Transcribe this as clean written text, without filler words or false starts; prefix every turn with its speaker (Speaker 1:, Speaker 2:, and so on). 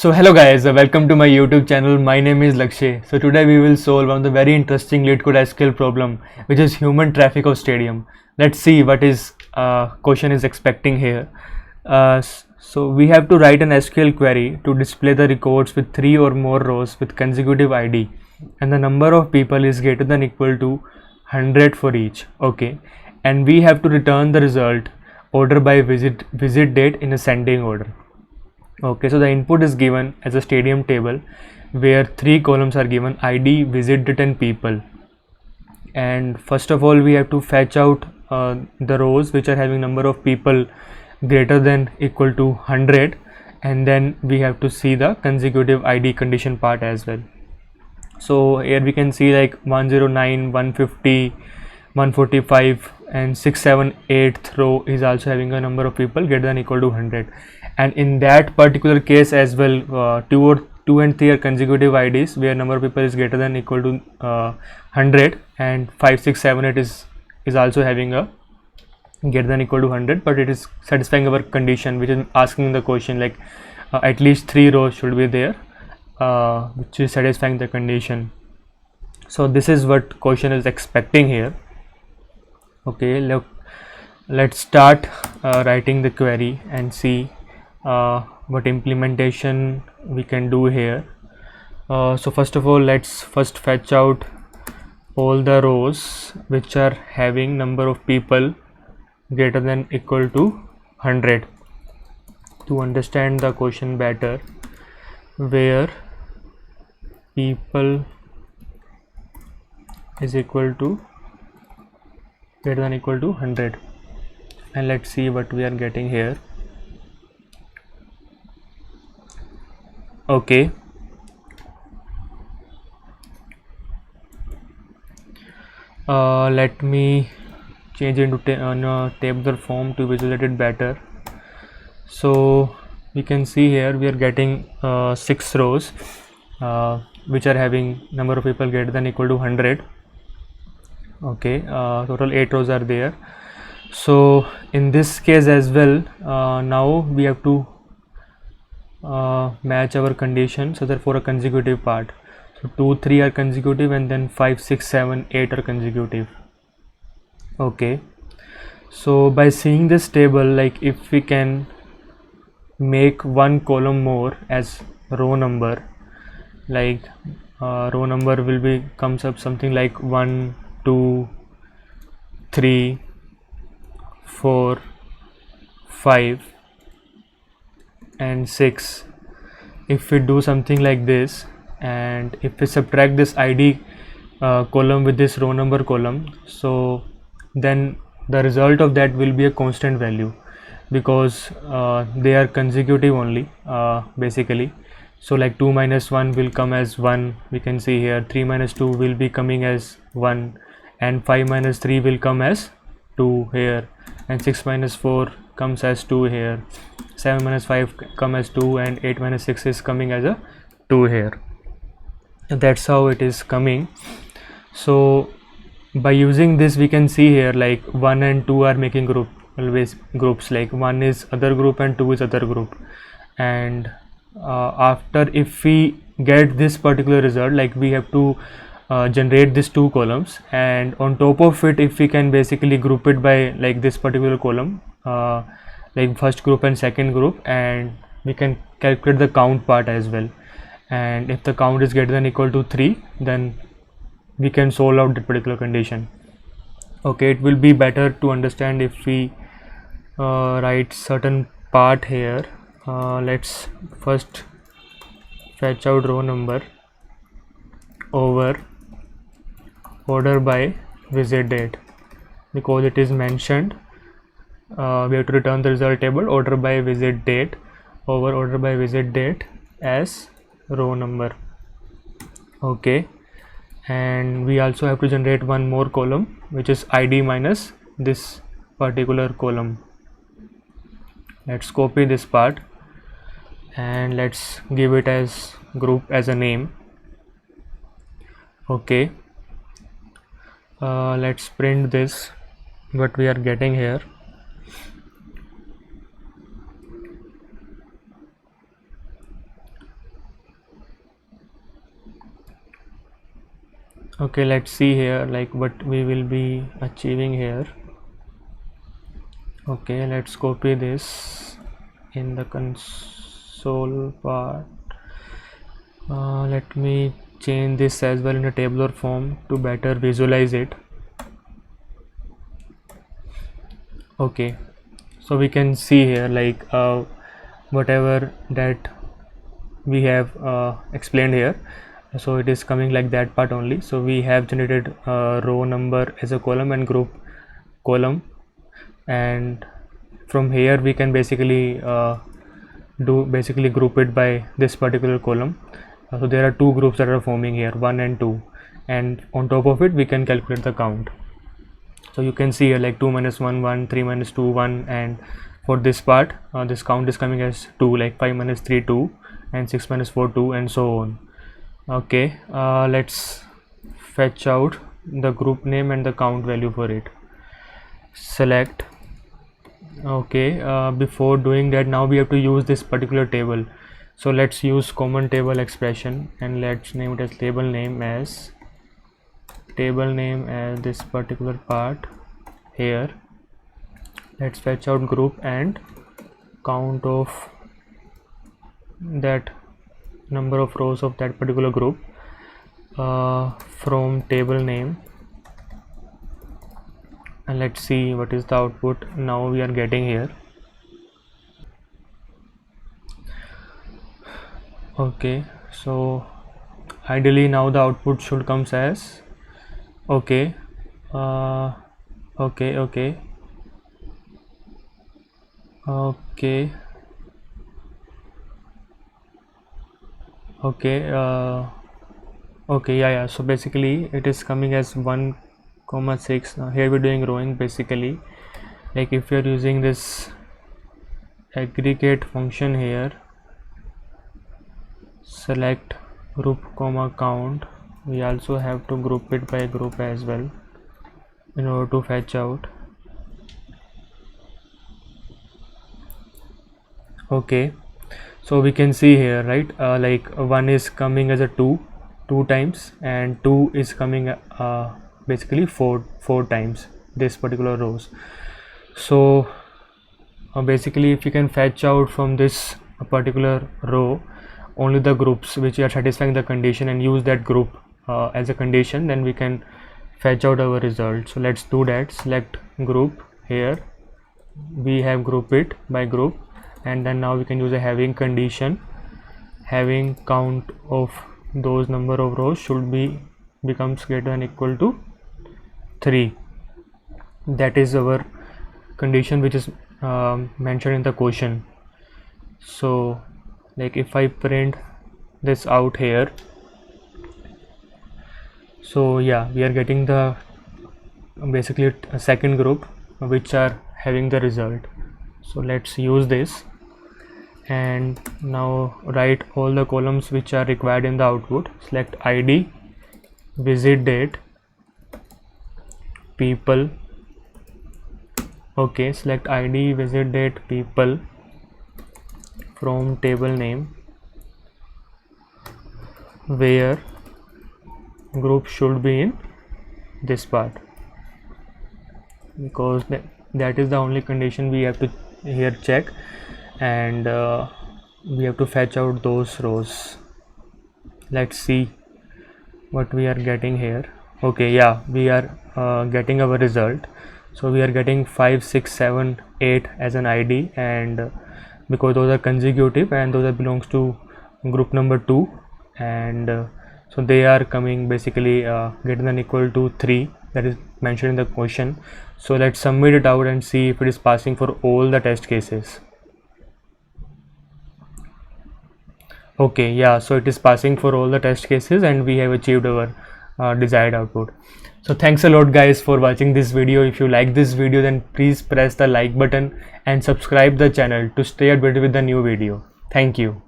Speaker 1: So hello guys, welcome to my YouTube channel. My name is Lakshay. So today we will solve one of the very interesting leetcode SQL problem, which is human traffic of stadium. Let's see what is question is expecting here. So we have to write an SQL query to display the records with 3 or more rows with consecutive ID, and the number of people is greater than equal to 100 for each. Okay, and we have to return the result order by visit date in ascending order. Okay, so the input is given as a stadium table where 3 columns are given: ID, visit date and people. And first of all we have to fetch out the rows which are having number of people greater than equal to 100, and then we have to see the consecutive ID condition part as well. So here we can see like 109, 150, 145 and 678th row is also having a number of people greater than equal to 100, and in that particular case as well, 2 and 3 are consecutive IDs where number of people is greater than equal to 100, and 5, 6, 7, 8 is also having a greater than equal to 100, but it is satisfying our condition, which is asking the question like at least 3 rows should be there, which is satisfying the condition. So this is what question is expecting here. Okay, look, let's start writing the query and see what implementation we can do here. So first of all, let's first fetch out all the rows which are having number of people greater than equal to 100 to understand the question better, where people is equal to greater than equal to 100, and let's see what we are getting here. Okay, let me change into tabular form to visualize it better. So we can see here we are getting 6 rows which are having number of people greater than equal to 100. Okay, total 8 rows are there. So in this case as well, now we have to match our condition, so therefore a consecutive part. So 2, 3 are consecutive, and then 5, 6, 7, 8 are consecutive. Okay, so by seeing this table, like if we can make one column more as row number, like row number will be comes up something like 1, 2, 3, 4, 5 and 6. If we do something like this, and if we subtract this ID column with this row number column, so then the result of that will be a constant value, because they are consecutive only basically. So like 2 minus 1 will come as 1, we can see here. 3 minus 2 will be coming as 1, and 5 minus 3 will come as 2 here, and 6 minus 4 comes as 2 here, 7 minus 5 come as 2, and 8 minus 6 is coming as a 2 here. That's how it is coming. So by using this we can see here like 1 and 2 are making always groups, like 1 is other group and 2 is other group. And after, if we get this particular result, like we have to generate these 2 columns, and on top of it, if we can basically group it by like this particular column, like first group and second group, and we can calculate the count part as well. And if the count is greater than equal to 3, then we can solve out that particular condition. Okay, it will be better to understand if we write certain part here. Let's first fetch out row number over order by visit date, because it is mentioned we have to return the result table order by visit date over order by visit date as row number. Okay, and we also have to generate one more column, which is ID minus this particular column. Let's copy this part and let's give it as group as a name. Okay, let's print this what we are getting here. Okay, let's see here like what we will be achieving here. Okay, let's copy this in the console part. Let me change this as well in a tabular form to better visualize it. Okay, so we can see here like whatever that we have explained here, so it is coming like that part only. So we have generated row number as a column and group column, and from here we can basically group it by this particular column. So there are two groups that are forming here, 1 and 2, and on top of it we can calculate the count. So you can see here like 2 minus 1 1, 3 minus 2 1, and for this part this count is coming as 2, like 5 minus 3 2, and 6 minus 4 2, and so on. Okay, let's fetch out the group name and the count value for it. Select. Okay, before doing that, now we have to use this particular table. So let's use common table expression, and let's name it as table name as this particular part here. Let's fetch out group and count of that number of rows of that particular group from table name, and let's see what is the output now we are getting here. Okay, so ideally now the output should comes as okay, okay, yeah, so basically it is coming as 1,6. Here we're doing rowing basically, like if you're using this aggregate function here, select group comma count, we also have to group it by group as well in order to fetch out. Okay, so we can see here, right, like 1 is coming as a 2 times, and 2 is coming basically 4 times this particular rows. So basically if you can fetch out from this particular row only the groups which are satisfying the condition and use that group as a condition, then we can fetch out our result. So let's do that. Select group. Here we have group it by group, and then now we can use a having condition, having count of those number of rows should be becomes greater than equal to 3. That is our condition which is mentioned in the question. So like if I print this out here, so yeah, we are getting the basically a second group which are having the result. So let's use this and now write all the columns which are required in the output. Select ID, visit date, people. Okay, select ID, visit date, people from table name, where group should be in this part, because that is the only condition we have to here check, and we have to fetch out those rows. Let's see what we are getting here. Okay, yeah, we are getting our result. So we are getting 5 6 7 8 as an ID, and because those are consecutive and those are belongs to group number 2, and so they are coming basically greater than equal to 3, that is mentioned in the question. So let's submit it out and see if it is passing for all the test cases. Okay, yeah, so it is passing for all the test cases and we have achieved our desired output. So thanks a lot guys for watching this video. If you like this video, then please press the like button and subscribe the channel to stay updated with the new video. Thank you.